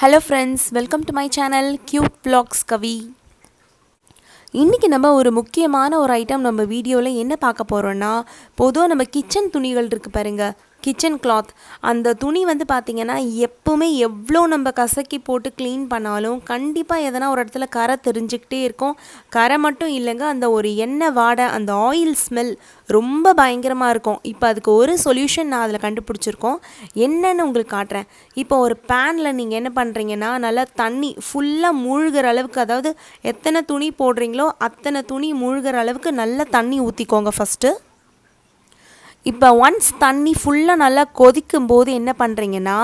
Hello friends, welcome to my channel Cute Vlogskavi. இன்றைக்கி நம்ம ஒரு முக்கியமான ஒரு ஐட்டம் நம்ம வீடியோவில் என்ன பார்க்க போகிறோன்னா, பொதுவாக நம்ம கிச்சன் துணிகள் இருக்குது பாருங்கள், கிச்சன் கிளாத். அந்த துணி வந்து பார்த்திங்கன்னா எப்போவுமே எவ்வளோ நம்ம கசக்கி போட்டு க்ளீன் பண்ணாலும் கண்டிப்பாக எதனா ஒரு இடத்துல கரை தெரிஞ்சுக்கிட்டே இருக்கும். கரை மட்டும் இல்லைங்க, அந்த ஒரு எண்ணெய் வாடை, அந்த ஆயில் ஸ்மெல் ரொம்ப பயங்கரமாக இருக்கும். இப்போ அதுக்கு ஒரு சொல்யூஷன் நான் அதில் கண்டுபிடிச்சிருக்கோம். என்னென்னு உங்களுக்கு காட்டுறேன். இப்போ ஒரு பேனில் நீங்கள் என்ன பண்ணுறீங்கன்னா, நல்லா தண்ணி ஃபுல்லாக மூழ்கிற அளவுக்கு, அதாவது எத்தனை துணி போடுறீங்களோ அத்தனை துணி மூழ்கிற அளவுக்கு நல்ல தண்ணி ஊற்றிக்கோங்க ஃபஸ்ட்டு. இப்போ ஒன்ஸ் தண்ணி ஃபுல்லாக நல்லா கொதிக்கும் போது என்ன பண்ணுறீங்கன்னா,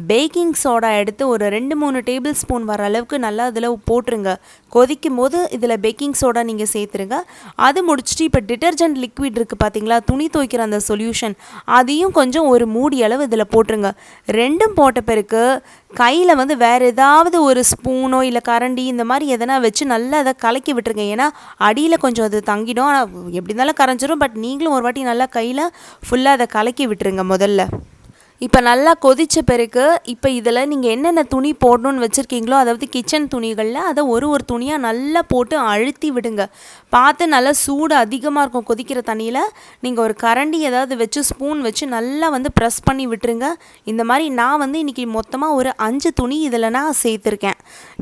பேக்கிங் சோடா எடுத்து ஒரு 2-3 டேபிள் ஸ்பூன் வர அளவுக்கு நல்லா இதில் போட்டுருங்க. கொதிக்கும் போது இதில் பேக்கிங் சோடா நீங்கள் சேர்த்துருங்க. அது முடிச்சுட்டு இப்போ டிட்டர்ஜென்ட் லிக்விட் இருக்குது பார்த்தீங்களா, துணி துவைக்கிற அந்த சொல்யூஷன், அதையும் கொஞ்சம் ஒரு மூடி அளவு இதில் போட்டுருங்க. ரெண்டும் போட்ட பிறகு கையில் வந்து வேறு ஏதாவது ஒரு ஸ்பூனோ இல்லை கரண்டி இந்த மாதிரி எதனா வச்சு நல்லா அதை கலக்கி விட்டுருங்க. ஏன்னா அடியில் கொஞ்சம் அது தங்கிடும், ஆனால் எப்படி இருந்தாலும் கரைஞ்சிரும். பட் நீங்களும் ஒரு வாட்டி நல்லா கையில் ஃபுல்லாக அதை கலக்கி விட்டுருங்க முதல்ல. இப்போ நல்லா கொதித்த பிறகு இப்போ இதில் நீங்கள் என்னென்ன துணி போடணுன்னு வச்சுருக்கீங்களோ, அதாவது கிச்சன் துணிகளில் அதை ஒரு துணியாக நல்லா போட்டு அழுத்தி விடுங்க. பார்த்து நல்லா சூடு அதிகமாக இருக்கும் கொதிக்கிற தண்ணியில். நீங்கள் ஒரு கரண்டி ஏதாவது வச்சு ஸ்பூன் வச்சு நல்லா வந்து ப்ரெஸ் பண்ணி விட்டுருங்க. இந்த மாதிரி நான் வந்து இன்றைக்கி மொத்தமாக ஒரு 5 துணி இதில் நான் சேர்த்துருக்கேன்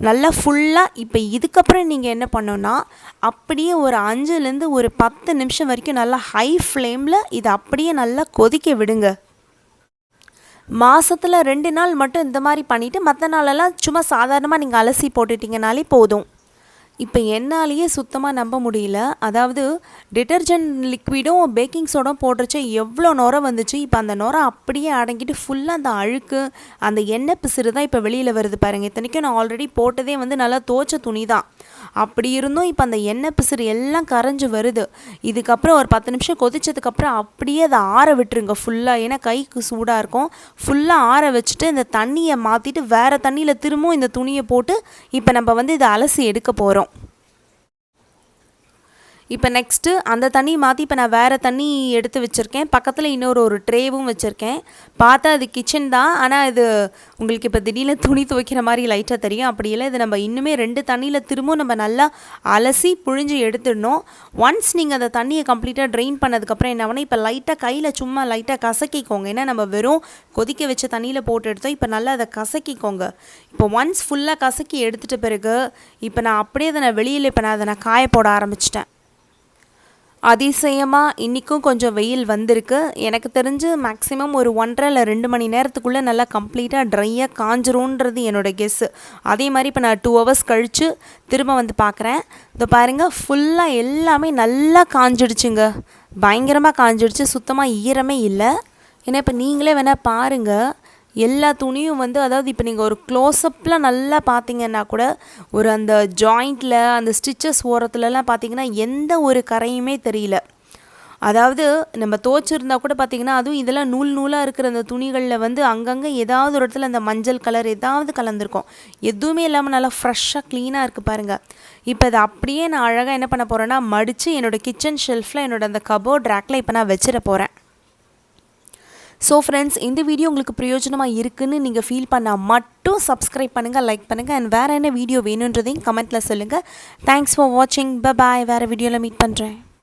நல்லா ஃபுல்லாக. இப்போ இதுக்கப்புறம் நீங்கள் என்ன பண்ணணுன்னா, அப்படியே ஒரு 5லேருந்து ஒரு 10 நிமிஷம் வரைக்கும் நல்லா ஹை ஃப்ளேமில் இதை அப்படியே நல்லா கொதிக்க விடுங்க. மாதத்தில் 2 நாள் மட்டும் இந்த மாதிரி பண்ணிவிட்டு மற்ற நாளெல்லாம் சும்மா சாதாரணமாக நீங்கள் அலசி போட்டுட்டிங்கனாலே போதும். இப்போ என்னாலேயே சுத்தமாக நம்ப முடியல. அதாவது டிட்டர்ஜென்ட் லிக்விடும் பேக்கிங் சோடாவும் போட்டுருச்சு, எவ்வளோ நுரை வந்துச்சு. இப்போ அந்த நுரை அப்படியே அடங்கிட்டு ஃபுல்லாக அந்த அழுக்கு, அந்த எண்ணெய் பிசுறு தான் இப்போ வெளியில் வருது பாருங்கள். இத்தனைக்கும் நான் ஆல்ரெடி போட்டதே வந்து நல்லா தோச்ச துணி தான். அப்படி இருந்தும் இப்போ அந்த எண்ணெய் பிசுறு எல்லாம் கரைஞ்சி வருது. இதுக்கப்புறம் ஒரு 10 நிமிஷம் கொதிச்சதுக்கப்புறம் அப்படியே அதை ஆற விட்டுருங்க ஃபுல்லாக. ஏன்னா கைக்கு சூடாக இருக்கும். ஃபுல்லாக ஆற வச்சுட்டு இந்த தண்ணியை மாற்றிட்டு வேறு தண்ணியில் திரும்பவும் இந்த துணியை போட்டு இப்போ நம்ம வந்து இதை அலசி எடுக்க போகிறோம். இப்போ நெக்ஸ்ட்டு அந்த தண்ணி மாற்றி இப்போ நான் வேறு தண்ணி எடுத்து வச்சுருக்கேன். பக்கத்தில் இன்னொரு ட்ரேவும் வச்சுருக்கேன். பார்த்தா அது கிச்சன் தான், ஆனால் இது உங்களுக்கு இப்போ திடீர்னு துணி துவைக்கிற மாதிரி லைட்டாக தெரியும். அப்படி இல்லை, இது நம்ம இன்னுமே 2 தண்ணியில் திரும்பவும் நம்ம நல்லா அலசி புழிஞ்சு எடுத்துடணும். ஒன்ஸ் நீங்கள் அந்த தண்ணியை கம்ப்ளீட்டாக ட்ரெயின் பண்ணதுக்கப்புறம் என்ன பண்ணால், இப்போ லைட்டாக கையில் சும்மா லைட்டாக கசக்கிக்கோங்க. ஏன்னா நம்ம வெறும் கொதிக்க வச்ச தண்ணியில் போட்டு எடுத்தோம். இப்போ நல்லா அதை கசக்கிக்கோங்க. இப்போ ஒன்ஸ் ஃபுல்லாக கசக்கி எடுத்துகிட்ட பிறகு இப்போ நான் அப்படியே அதை வெளியில் இப்போ நான் அதை காய போட ஆரம்பிச்சிட்டேன். அதிசயமாக இன்றைக்கும் கொஞ்சம் வெயில் வந்திருக்கு. எனக்கு தெரிஞ்சு மேக்ஸிமம் ஒரு 1.5 இல்லை 2 மணி நேரத்துக்குள்ளே நல்லா கம்ப்ளீட்டாக ட்ரையாக காஞ்சிரும்ன்றது என்னோடய கெஸ்ஸு. அதே மாதிரி இப்போ நான் 2 ஹவர்ஸ் கழித்து திரும்ப வந்து பார்க்குறேன். இதோ பாருங்கள், ஃபுல்லாக எல்லாமே நல்லா காஞ்சிடுச்சுங்க. பயங்கரமாக காஞ்சிடுச்சு, சுத்தமாக ஈரமே இல்லை. ஏன்னா இப்போ நீங்களே வேணால் பாருங்கள், எல்லா துணியும் வந்து, அதாவது இப்போ நீங்கள் ஒரு க்ளோஸ்அப்பில் நல்லா பார்த்தீங்கன்னா கூட ஒரு அந்த ஜாயிண்டில் அந்த ஸ்டிச்சஸ் ஓரத்துலலாம் பார்த்தீங்கன்னா எந்த ஒரு கரையுமே தெரியல. அதாவது நம்ம துவச்சிருந்தா கூட பார்த்திங்கன்னா, அதுவும் இதெல்லாம் நூலாக இருக்கிற அந்த துணிகளில் வந்து அங்கங்கே ஏதாவது ஒரு இடத்துல அந்த மஞ்சள் கலர் ஏதாவது கலந்துருக்கும். எதுவுமே இல்லாமல் நல்லா ஃப்ரெஷ்ஷாக க்ளீனாக இருக்குது பாருங்கள். இப்போ அதை அப்படியே நான் அழகாக என்ன பண்ண போகிறேன்னா, மடித்து என்னோடய கிச்சன் ஷெல்ஃபில் என்னோடய அந்த கபோர்ட் ரேக்கில் இப்போ நான் வச்சிட போகிறேன். ஸோ ஃப்ரெண்ட்ஸ், இந்த வீடியோ உங்களுக்கு பிரயோஜனமாக இருக்குதுன்னு நீங்கள் ஃபீல் பண்ணால் மட்டும் சப்ஸ்கிரைப் பண்ணுங்கள், லைக் பண்ணுங்கள். அண்ட் வேறு என்ன வீடியோ வேணுன்றதையும் கமெண்ட்டில் சொல்லுங்கள். தேங்க்ஸ் ஃபார் வாட்சிங். Bye bye. வேறு வீடியோவில் மீட் பண்ணுறேன்.